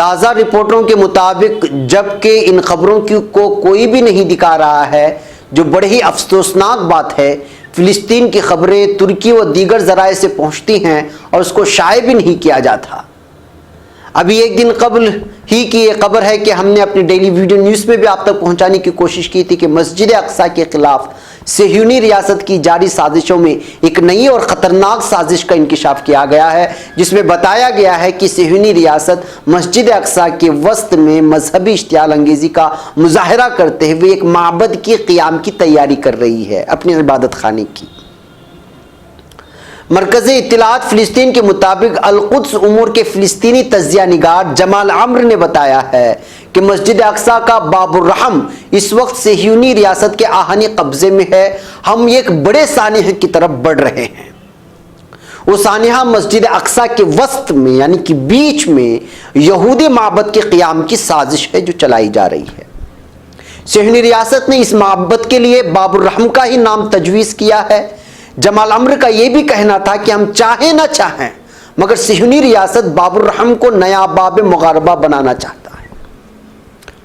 تازہ رپورٹوں کے مطابق جبکہ ان خبروں کو کوئی بھی نہیں دکھا رہا ہے، جو بڑی ہی افسوسناک بات ہے، فلسطین کی خبریں ترکی و دیگر ذرائع سے پہنچتی ہیں اور اس کو شائع بھی نہیں کیا جاتا۔ ابھی ایک دن قبل ہی کی یہ خبر ہے کہ ہم نے اپنی ڈیلی ویڈیو نیوز میں بھی آپ تک پہنچانے کی کوشش کی تھی کہ مسجد اقصیٰ کے خلاف صہیونی ریاست کی جاری سازشوں میں ایک نئی اور خطرناک سازش کا انکشاف کیا گیا ہے، جس میں بتایا گیا ہے کہ صہیونی ریاست مسجد اقصیٰ کے وسط میں مذہبی اشتعال انگیزی کا مظاہرہ کرتے ہوئے ایک معبد کے قیام کی تیاری کر رہی ہے، اپنی عبادت خانے کی۔ مرکزی اطلاعات فلسطین کے مطابق القدس امور کے فلسطینی تجزیہ نگار جمال عمرو نے بتایا ہے کہ مسجد اقصیٰ کا باب الرحم اس وقت صہیونی ریاست کے آہنی قبضے میں ہے۔ ہم ایک بڑے سانحے کی طرف بڑھ رہے ہیں۔ وہ سانحہ مسجد اقصیٰ کے وسط میں یعنی کہ بیچ میں یہودی معبد کے قیام کی سازش ہے جو چلائی جا رہی ہے۔ صہیونی ریاست نے اس معبد کے لیے باب الرحم کا ہی نام تجویز کیا ہے۔ جمال عمرو کا یہ بھی کہنا تھا کہ ہم چاہیں نہ چاہیں مگر صہیونی ریاست باب الرحم کو نیا باب مغاربہ بنانا چاہتا ہے۔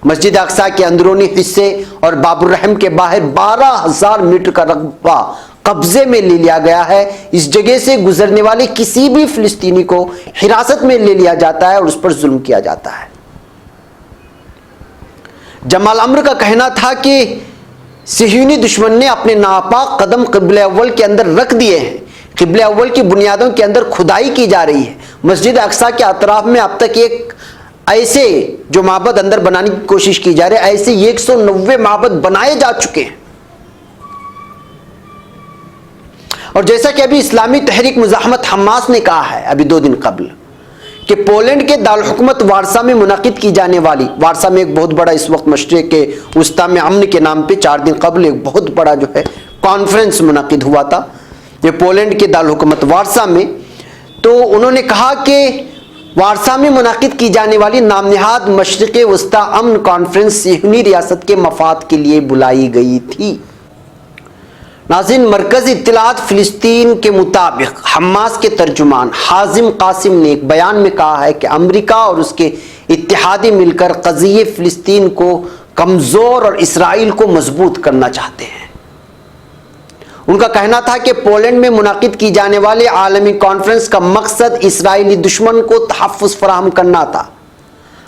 مسجد اقصیٰ کے اندرونی حصے اور باب الرحم کے باہر 12,000 میٹر کا رقبہ قبضے میں لے لیا گیا ہے۔ اس جگہ سے گزرنے والے کسی بھی فلسطینی کو حراست میں لے لیا جاتا ہے اور اس پر ظلم کیا جاتا ہے۔ جمال عمرو کا کہنا تھا کہ صہیونی دشمن نے اپنے ناپاک قدم قبلہ اول کے اندر رکھ دیے ہیں۔ قبلہ اول کی بنیادوں کے اندر کھدائی کی جا رہی ہے۔ مسجد اقصیٰ کے اطراف میں اب تک ایک ایسے جو معبد اندر بنانے کی کوشش کی جا رہی ہے، ایسے 190 معبد بنائے جا چکے ہیں۔ اور جیسا کہ ابھی اسلامی تحریک مزاحمت حماس نے کہا ہے ابھی 2 دن قبل کہ پولینڈ کے دارالحکومت وارسا میں منعقد کی جانے والی، وارسا میں ایک بہت بڑا اس وقت مشرق کے وسطی میں امن کے نام پہ 4 دن قبل ایک بہت بڑا جو ہے کانفرنس منعقد ہوا تھا یہ پولینڈ کے دارالحکومت وارسا میں۔ تو انہوں نے کہا کہ وارسا میں منعقد کی جانے والی نام نہاد مشرق وسطی امن کانفرنس صہیونی ریاست کے مفاد کے لیے بلائی گئی تھی۔ ناظرین، مرکزی اطلاعات فلسطین کے مطابق حماس کے ترجمان حازم قاسم نے ایک بیان میں کہا ہے کہ امریکہ اور اس کے اتحادی مل کر قضیہ فلسطین کو کمزور اور اسرائیل کو مضبوط کرنا چاہتے ہیں۔ ان کا کہنا تھا کہ پولینڈ میں منعقد کی جانے والے عالمی کانفرنس کا مقصد اسرائیلی دشمن کو تحفظ فراہم کرنا تھا۔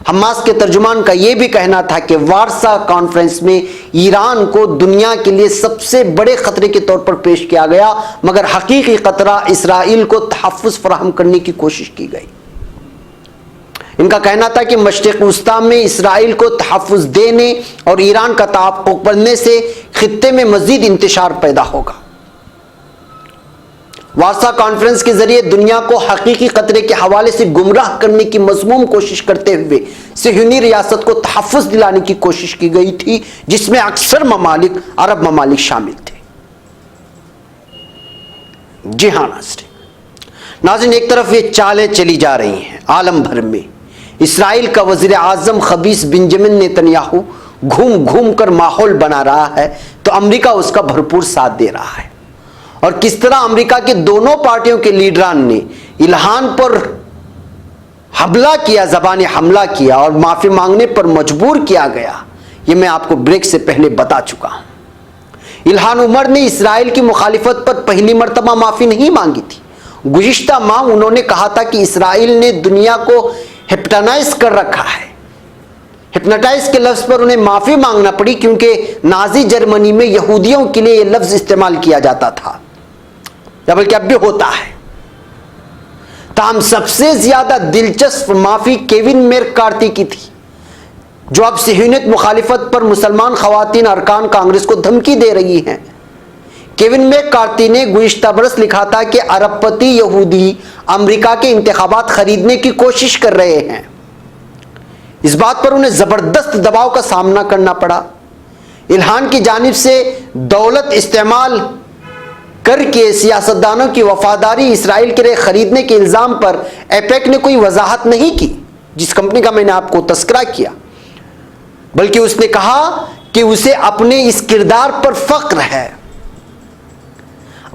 حماس کے ترجمان کا یہ بھی کہنا تھا کہ وارسا کانفرنس میں ایران کو دنیا کے لیے سب سے بڑے خطرے کے طور پر پیش کیا گیا مگر حقیقی خطرہ اسرائیل کو تحفظ فراہم کرنے کی کوشش کی گئی۔ ان کا کہنا تھا کہ مشرق وسطی میں اسرائیل کو تحفظ دینے اور ایران کا تعاقب بڑھنے سے خطے میں مزید انتشار پیدا ہوگا۔ وارسا کانفرنس کے ذریعے دنیا کو حقیقی خطرے کے حوالے سے گمراہ کرنے کی مذموم کوشش کرتے ہوئے صہیونی ریاست کو تحفظ دلانے کی کوشش کی گئی تھی، جس میں اکثر ممالک عرب ممالک شامل تھے۔ جی ہاں ناظرین، ایک طرف یہ چالیں چلی جا رہی ہیں عالم بھر میں۔ اسرائیل کا وزیر اعظم خبیث بنجمن نیتنیاہو گھوم گھوم کر ماحول بنا رہا ہے تو امریکہ اس کا بھرپور ساتھ دے رہا ہے۔ اور کس طرح امریکہ کے دونوں پارٹیوں کے لیڈران نے الہان پر حملہ کیا، زبانی حملہ کیا اور معافی مانگنے پر مجبور کیا گیا، یہ میں آپ کو بریک سے پہلے بتا چکا ہوں۔ الہان عمر نے اسرائیل کی مخالفت پر پہلی مرتبہ معافی نہیں مانگی تھی۔ گزشتہ ماہ انہوں نے کہا تھا کہ اسرائیل نے دنیا کو ہپنوٹائز کر رکھا ہے۔ ہپنوٹائز کے لفظ پر انہیں معافی مانگنا پڑی کیونکہ نازی جرمنی میں یہودیوں کے لیے یہ لفظ استعمال کیا جاتا تھا، یا بلکہ اب بھی ہوتا ہے۔ تاہم سب سے زیادہ دلچسپ معافی کیون میکارتھی کی تھی، جو اب صہیونیت مخالفت پر مسلمان خواتین ارکان کانگریس کو دھمکی دے رہی ہیں۔ کیون میکارتھی نے گزشتہ برس لکھا تھا کہ ارب پتی یہودی امریکہ کے انتخابات خریدنے کی کوشش کر رہے ہیں۔ اس بات پر انہیں زبردست دباؤ کا سامنا کرنا پڑا۔ الہان کی جانب سے دولت استعمال کر کے سیاستدانوں کی وفاداری اسرائیل کے لیے خریدنے کے الزام پر ایپیک نے کوئی وضاحت نہیں کی، جس کمپنی کا میں نے آپ کو تذکرہ کیا، بلکہ اس نے کہا کہ اسے اپنے اس کردار پر فخر ہے۔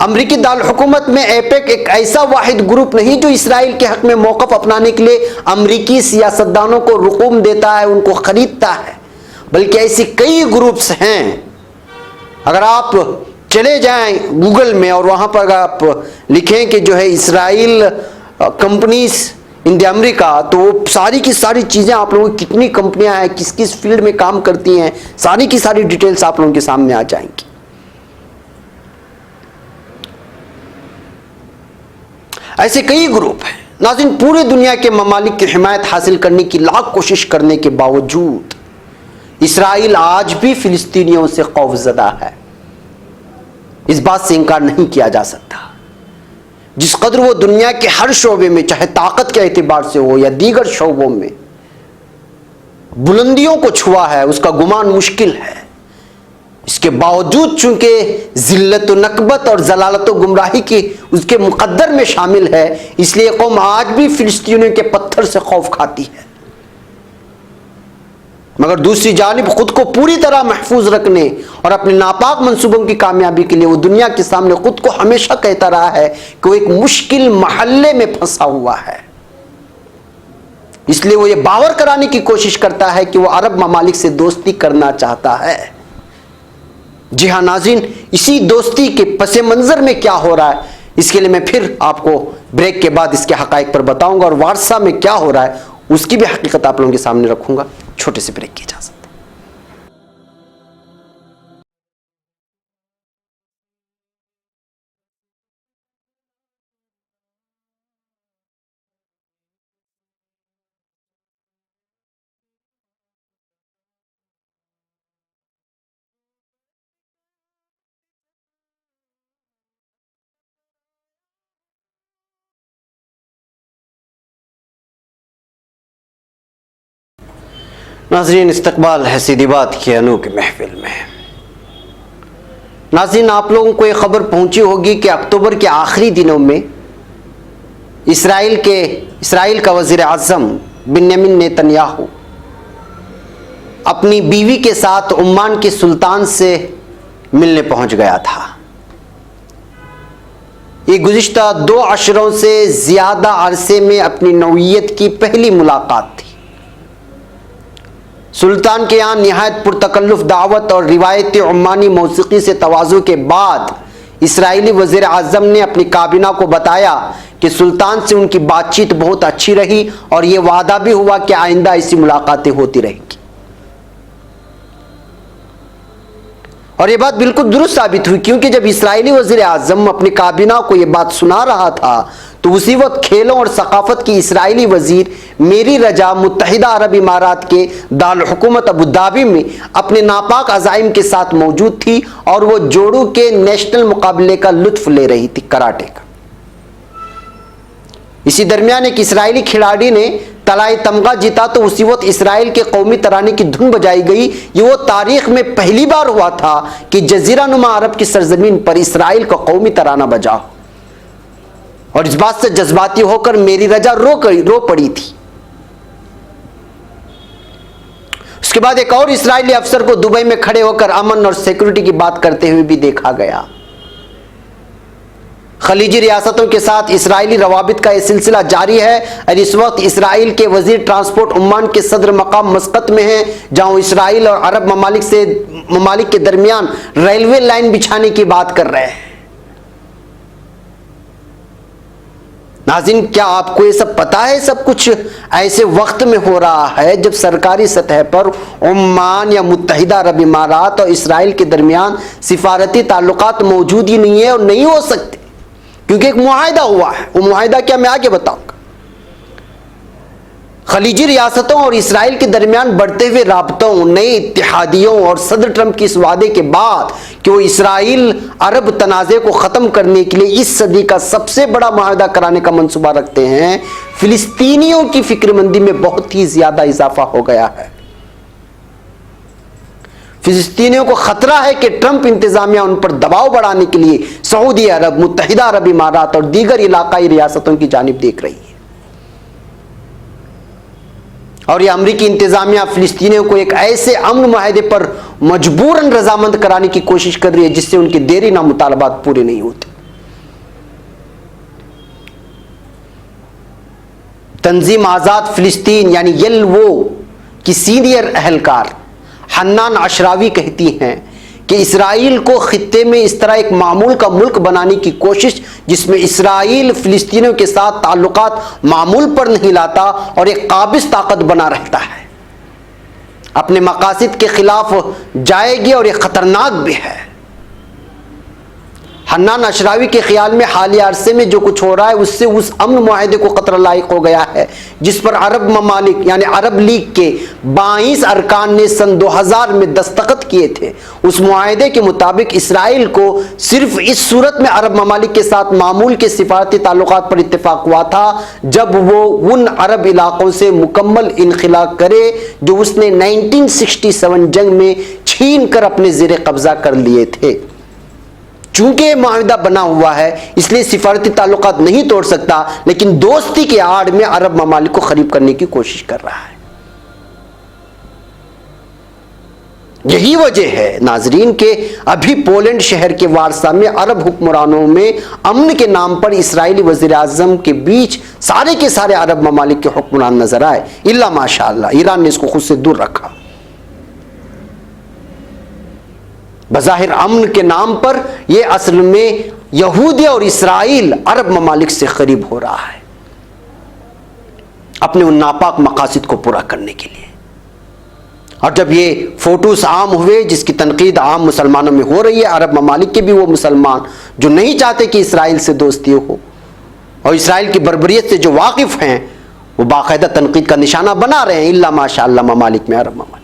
امریکی دارالحکومت میں ایپیک ایک ایسا واحد گروپ نہیں جو اسرائیل کے حق میں موقف اپنانے کے لیے امریکی سیاستدانوں کو رقوم دیتا ہے، ان کو خریدتا ہے، بلکہ ایسی کئی گروپس ہیں. اگر آپ چلے جائیں گوگل میں اور وہاں پر آپ لکھیں کہ جو ہے اسرائیل کمپنیز ان دی امریکہ، تو وہ ساری کی ساری چیزیں آپ لوگوں کی کتنی کمپنیاں ہیں، کس کس فیلڈ میں کام کرتی ہیں، ساری کی ساری ڈیٹیلز آپ لوگوں کے سامنے آ جائیں گی. ایسے کئی گروپ ہیں. ناظرین، پورے دنیا کے ممالک کی حمایت حاصل کرنے کی لاکھ کوشش کرنے کے باوجود اسرائیل آج بھی فلسطینیوں سے خوف زدہ ہے. اس بات سے انکار نہیں کیا جا سکتا. جس قدر وہ دنیا کے ہر شعبے میں، چاہے طاقت کے اعتبار سے ہو یا دیگر شعبوں میں، بلندیوں کو چھوا ہے، اس کا گمان مشکل ہے. اس کے باوجود چونکہ ذلت و نکبت اور ضلالت و گمراہی کی اس کے مقدر میں شامل ہے، اس لیے قوم آج بھی فلسطینیوں کے پتھر سے خوف کھاتی ہے. مگر دوسری جانب خود کو پوری طرح محفوظ رکھنے اور اپنے ناپاک منصوبوں کی کامیابی کے لیے وہ دنیا کے سامنے خود کو ہمیشہ کہتا رہا ہے کہ وہ ایک مشکل محلے میں پھنسا ہوا ہے. اس لیے وہ یہ باور کرانے کی کوشش کرتا ہے کہ وہ عرب ممالک سے دوستی کرنا چاہتا ہے. جی ہاں ناظرین، اسی دوستی کے پس منظر میں کیا ہو رہا ہے، اس کے لیے میں پھر آپ کو بریک کے بعد اس کے حقائق پر بتاؤں گا، اور وارسا میں کیا ہو رہا ہے اس کی بھی حقیقت آپ لوگوں کے سامنے رکھوں گا. چھوٹے سے بریک کی اجازت. ناظرین، استقبال ہے سیدھی بات کی انوکھی محفل میں. ناظرین، آپ لوگوں کو یہ خبر پہنچی ہوگی کہ اکتوبر کے آخری دنوں میں اسرائیل کا وزیر اعظم بنیامین نیتنیاہو اپنی بیوی کے ساتھ عمان کے سلطان سے ملنے پہنچ گیا تھا. یہ گزشتہ 2 عشروں سے زیادہ عرصے میں اپنی نوعیت کی پہلی ملاقات تھی. سلطان کے یہاں نہایت پرتکلف دعوت اور روایتی عمانی موسیقی سے تواضع کے بعد اسرائیلی وزیر اعظم نے اپنی کابینہ کو بتایا کہ سلطان سے ان کی بات چیت بہت اچھی رہی اور یہ وعدہ بھی ہوا کہ آئندہ ایسی ملاقاتیں ہوتی رہیں گی. اور یہ بات بالکل درست ثابت ہوئی، کیونکہ جب اسرائیلی وزیر اعظم اپنی کابینہ کو یہ بات سنا رہا تھا تو اسی وقت کھیلوں اور ثقافت کی اسرائیلی وزیر میری رجا متحدہ عرب امارات کے دارالحکومت ابوظہبی میں اپنے ناپاک عزائم کے ساتھ موجود تھی اور وہ جوڑو کے نیشنل مقابلے کا لطف لے رہی تھی، کراٹے کا. اسی درمیان ایک اسرائیلی کھلاڑی نے طلائی تمغہ جیتا تو اسی وقت اسرائیل کے قومی ترانے کی دھن بجائی گئی. یہ وہ تاریخ میں پہلی بار ہوا تھا کہ جزیرہ نما عرب کی سرزمین پر اسرائیل کا قومی ترانہ بجا، اور اس بات سے جذباتی ہو کر میری رجا رو پڑی تھی. اس کے بعد ایک اور اسرائیلی افسر کو دبئی میں کھڑے ہو کر امن اور سیکورٹی کی بات کرتے ہوئے بھی دیکھا گیا. خلیجی ریاستوں کے ساتھ اسرائیلی روابط کا یہ سلسلہ جاری ہے، اور اس وقت اسرائیل کے وزیر ٹرانسپورٹ عمان کے صدر مقام مسقط میں ہیں، جہاں اسرائیل اور عرب ممالک کے درمیان ریلوے لائن بچھانے کی بات کر رہے ہیں. ناظرین، کیا آپ کو یہ سب پتا ہے؟ سب کچھ ایسے وقت میں ہو رہا ہے جب سرکاری سطح پر عمان یا متحدہ عرب امارات اور اسرائیل کے درمیان سفارتی تعلقات موجود ہی نہیں ہے اور نہیں ہو سکتے، کیونکہ ایک معاہدہ ہوا ہے. وہ معاہدہ کیا، میں آگے بتاؤں گا. خلیجی ریاستوں اور اسرائیل کے درمیان بڑھتے ہوئے رابطوں، نئے اتحادیوں اور صدر ٹرمپ کے اس وعدے کے بعد کہ وہ اسرائیل عرب تنازع کو ختم کرنے کے لیے اس صدی کا سب سے بڑا معاہدہ کرانے کا منصوبہ رکھتے ہیں، فلسطینیوں کی فکر مندی میں بہت ہی زیادہ اضافہ ہو گیا ہے. فلسطینیوں کو خطرہ ہے کہ ٹرمپ انتظامیہ ان پر دباؤ بڑھانے کے لیے سعودی عرب، متحدہ عرب امارات اور دیگر علاقائی ریاستوں کی جانب دیکھ رہی ہے. اور یہ امریکی انتظامیہ فلسطینیوں کو ایک ایسے امن معاہدے پر مجبوراً رضامند کرانے کی کوشش کر رہی ہے جس سے ان کے دیرینہ مطالبات پورے نہیں ہوتے. تنظیم آزاد فلسطین یعنی یلوو کی سینئر اہلکار حنان اشراوی کہتی ہیں کہ اسرائیل کو خطے میں اس طرح ایک معمول کا ملک بنانے کی کوشش جس میں اسرائیل فلسطینیوں کے ساتھ تعلقات معمول پر نہیں لاتا اور ایک قابض طاقت بنا رہتا ہے، اپنے مقاصد کے خلاف جائے گی اور یہ خطرناک بھی ہے۔ حنان اشراوی کے خیال میں حالیہ عرصے میں جو کچھ ہو رہا ہے اس سے اس امن معاہدے کو خطرہ لاحق ہو گیا ہے جس پر عرب ممالک یعنی عرب لیگ کے 22 ارکان نے سن 2000 میں دستخط کیے تھے۔ اس معاہدے کے مطابق اسرائیل کو صرف اس صورت میں عرب ممالک کے ساتھ معمول کے سفارتی تعلقات پر اتفاق ہوا تھا جب وہ ان عرب علاقوں سے مکمل انخلا کرے جو اس نے 1967 جنگ میں چھین کر اپنے زیر قبضہ کر لیے تھے۔ چونکہ یہ معاہدہ بنا ہوا ہے اس لیے سفارتی تعلقات نہیں توڑ سکتا، لیکن دوستی کے آڑ میں عرب ممالک کو قریب کرنے کی کوشش کر رہا ہے۔ یہی وجہ ہے ناظرین کہ ابھی پولینڈ شہر کے وارسا میں عرب حکمرانوں میں امن کے نام پر اسرائیلی وزیر اعظم کے بیچ سارے کے سارے عرب ممالک کے حکمران نظر آئے، الا ماشاءاللہ ایران نے اس کو خود سے دور رکھا۔ بظاہر امن کے نام پر یہ اصل میں یہودیہ اور اسرائیل عرب ممالک سے قریب ہو رہا ہے اپنے ان ناپاک مقاصد کو پورا کرنے کے لیے۔ اور جب یہ فوٹوز عام ہوئے جس کی تنقید عام مسلمانوں میں ہو رہی ہے، عرب ممالک کے بھی وہ مسلمان جو نہیں چاہتے کہ اسرائیل سے دوستی ہو اور اسرائیل کی بربریت سے جو واقف ہیں، وہ باقاعدہ تنقید کا نشانہ بنا رہے ہیں، الا ماشاءاللہ ممالک میں عرب ممالک۔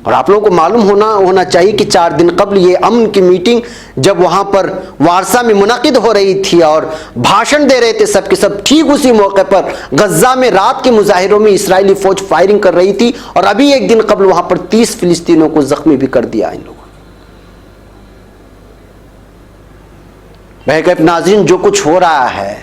اور آپ لوگوں کو معلوم ہونا چاہیے کہ 4 دن قبل یہ امن کی میٹنگ جب وہاں پر وارسا میں منعقد ہو رہی تھی اور بھاشن دے رہے تھے سب کے سب، ٹھیک اسی موقع پر غزہ میں رات کے مظاہروں میں اسرائیلی فوج فائرنگ کر رہی تھی اور ابھی 1 دن قبل وہاں پر 30 فلسطینیوں کو زخمی بھی کر دیا ان لوگوں نے۔ بہرکیف ناظرین، جو کچھ ہو رہا ہے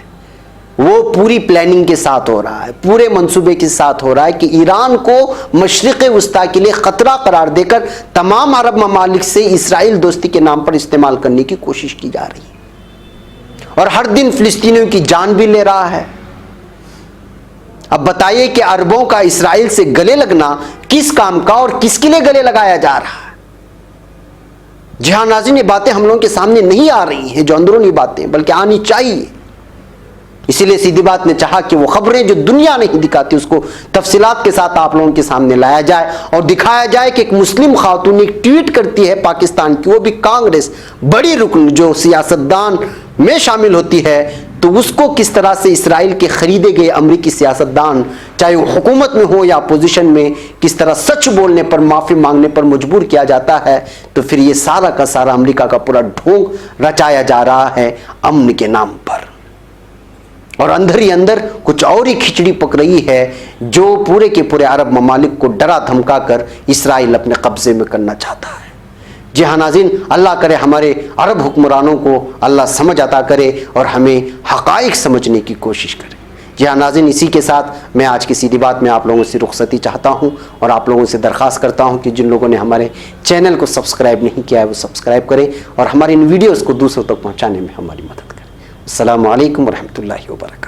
وہ پوری پلاننگ کے ساتھ ہو رہا ہے، پورے منصوبے کے ساتھ ہو رہا ہے کہ ایران کو مشرق وسطیٰ کے لیے خطرہ قرار دے کر تمام عرب ممالک سے اسرائیل دوستی کے نام پر استعمال کرنے کی کوشش کی جا رہی ہے اور ہر دن فلسطینیوں کی جان بھی لے رہا ہے۔ اب بتائیے کہ عربوں کا اسرائیل سے گلے لگنا کس کام کا اور کس کے لیے گلے لگایا جا رہا ہے؟ جی ہاں ناظرین، یہ باتیں ہم لوگوں کے سامنے نہیں آ رہی ہیں جو اندرونی باتیں، بلکہ آنی چاہیے۔ اسی لیے سیدھی بات نے چاہا کہ وہ خبریں جو دنیا نہیں دکھاتی اس کو تفصیلات کے ساتھ آپ لوگوں کے سامنے لایا جائے اور دکھایا جائے کہ ایک مسلم خاتون ایک ٹویٹ کرتی ہے پاکستان کی، وہ بھی کانگریس بڑی رکن جو سیاستدان میں شامل ہوتی ہے، تو اس کو کس طرح سے اسرائیل کے خریدے گئے امریکی سیاستدان چاہے وہ حکومت میں ہو یا اپوزیشن میں کس طرح سچ بولنے پر معافی مانگنے پر مجبور کیا جاتا ہے، تو پھر یہ سارا کا سارا امریکہ کا پورا ڈھونگ رچایا جا رہا ہے امن کے نام پر، اور اندر ہی اندر کچھ اور ہی کھچڑی پک رہی ہے جو پورے کے پورے عرب ممالک کو ڈرا دھمکا کر اسرائیل اپنے قبضے میں کرنا چاہتا ہے۔ جی ہاں ناظرین، اللہ کرے ہمارے عرب حکمرانوں کو اللہ سمجھ عطا کرے اور ہمیں حقائق سمجھنے کی کوشش کرے۔ جی ہاں ناظرین، اسی کے ساتھ میں آج کی سیدھی بات میں آپ لوگوں سے رخصتی چاہتا ہوں اور آپ لوگوں سے درخواست کرتا ہوں کہ جن لوگوں نے ہمارے چینل کو سبسکرائب نہیں کیا ہے وہ سبسکرائب کریں اور ہماری ان ویڈیوز کو دوسروں تک پہنچانے میں ہماری مدد کریں۔ السلام علیکم ورحمۃ اللہ وبرکاتہ۔